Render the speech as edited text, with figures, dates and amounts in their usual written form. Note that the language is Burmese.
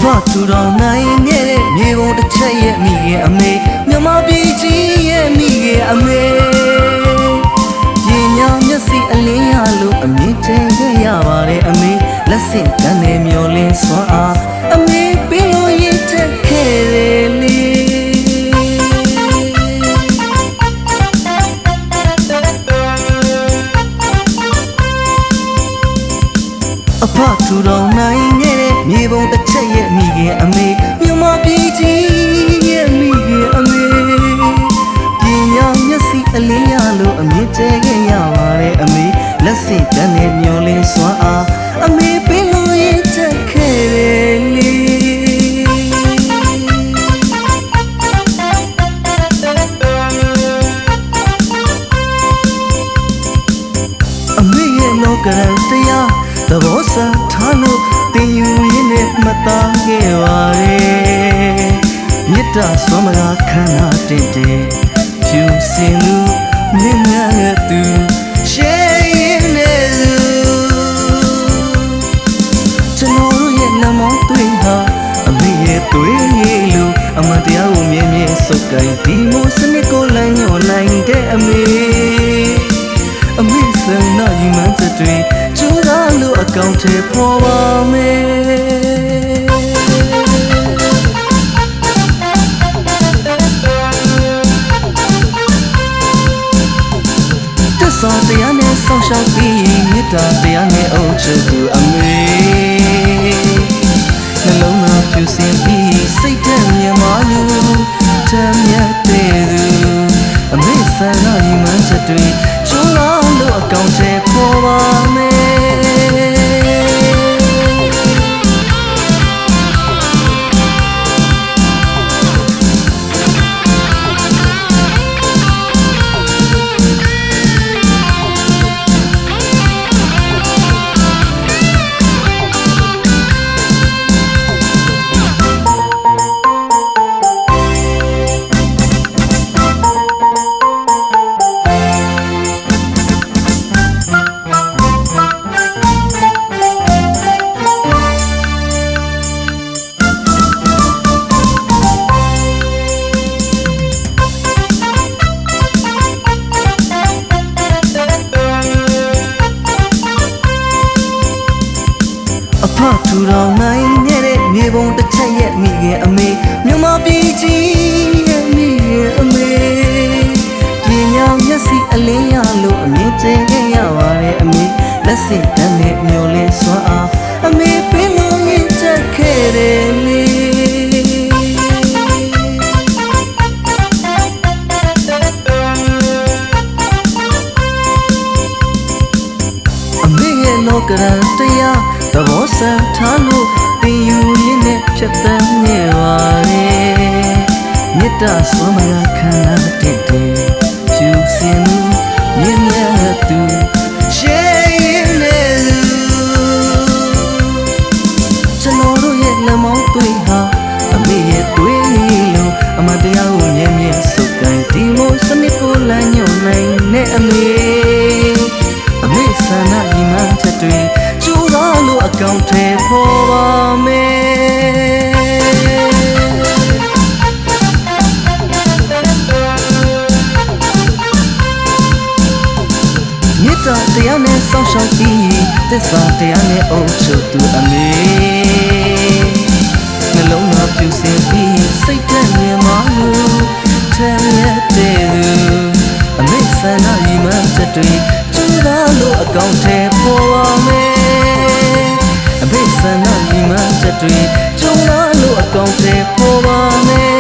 ဖထူထောင်နိုင်ခဲ့တဲ့မြေပုံတစ်ချက်ရဲ့မိခင်အမေမြန်မာပြည်ကြီးရဲ့မိခင်အမေပညာမျက်စိအလင်းရလို့အမြင့်တင်ခဲ့ရပါတယ်အမေလက်ဆင့်တန်းနဲ့မျောလင်းစွမ်းအားအမေပေးလို့ရတဲ့ခဲ့တယ်လေအဖထူထောင်နိုင်ခဲ့တဲ့မြေပုံတစ်ချက်ရဲ့မိခင်အမေမြန်မာပြည်ကြီးရဲ့မိခင်အမေပညာမျက်စိအလင်းရလို့အမြင့်ကျဲခဲ့ရပါတယ်အမေလက်ဆင့်တန်းနဲ့မျောလင်းစွမ်းအားအမေပေးလို့ရတဲ့ခဲ့တယ်လေအမေရဲ့လောကရန်တရားသဘောဆန်းထားလို့တင်ယူရင်းနဲ့မသားခဲ့ပါရဲ့မြတ်တာစွမ်းမလားခန္ဓာတင့်တယ်ဖြူစင်လူမြင့်မြတ်သူရှေးရင်နဲ့ကျွန်တော်တို့ရဲ့လမ်းမောင်းသွေးဟာအမေရဲ့သွေးရည်လို့အမှန်တရားကိုမြဲမြဲစုပ်ကိုင်ဒီမိုစနစ်ကိုလမ်းညွှန်နိုင်တဲ့အမေဆန္ဒယူမှန်းတဲ့တွေကျိုးသားလို့အကောင့်ထဲပေါ်ပါမယ်တစ္ဆာတရားနဲ့ဆောင်းရှောက်ပြီးမေတ္တာတရားနဲ့အုပ်ချုပ်သူအမေနှလုံးသားဖြူစင်ပြီးစိတ်ထဲမြင်မာလို့ထမ်းမြတ်တဲ့သူအမေဆန္ဒယူမှန်းတဲ့တွေကျိုးသားလို့အကောင့်ထဲပေါ်ပါမယ်ထူထောင်နိုင်ခဲ့တဲ့မြေပုံတစ်ချက်ရဲ့မိခင်အမေမြန်မာပြည်ကြီးရဲ့မိခင်အမေပညာမျက်စိအလင်းရလို့အမြင့်ကျဲခဲ့ရပါတယ်အမေလက်ဆင့်တန်းနဲ့မျောလင်းစွမ်းအားအမေပေးလို့ရတဲ့ခဲ့တယ်လေအမေရဲ့လောကရန်တရားသဘောဆန်းထားလို့တင်ယူရင်းနဲ့ဖြတ်သန်းနေပါလေမေတ္တာစွမ်းမလားခန္ဓာတင့်တယ်ဖြူစင်လူမြင့်မြတ်သူရှေးရင်နဲ့ကျွန်တော်တို့ရဲ့လက်မောင်းသွေးဟာအမေရဲ့သွေးလို့အမှန်တရားကိုမြဲမြဲစုပ်ကိုင်ဒီမိုစနစ်ကိုလမ်းညွှန်နိုင်တဲ့အမေဆန္ဒညီမချက်တွေကျိုးသားလို့အကောင့်ထဲပေါ်ပါမယ်မေတ္တာတရားနဲ့ဆောင်းရှောက်ပြီးသစ္စာတရားနဲ့အုပ်ချုပ်သူအမေနှလုံးသားဖြူစင်ပြီးစိတ်ထဲမြင်မာလို့ထမ်းရတဲ့အမေဆန္ဒညီမချက်တွေကျိုးသားလို့အကောင့်ထဲပေါ်ပါမယ်အမေဆန္ဒညီမချက်တွေကျိုးသားလို့အကောင့်ထဲပေါ်ပါမယ်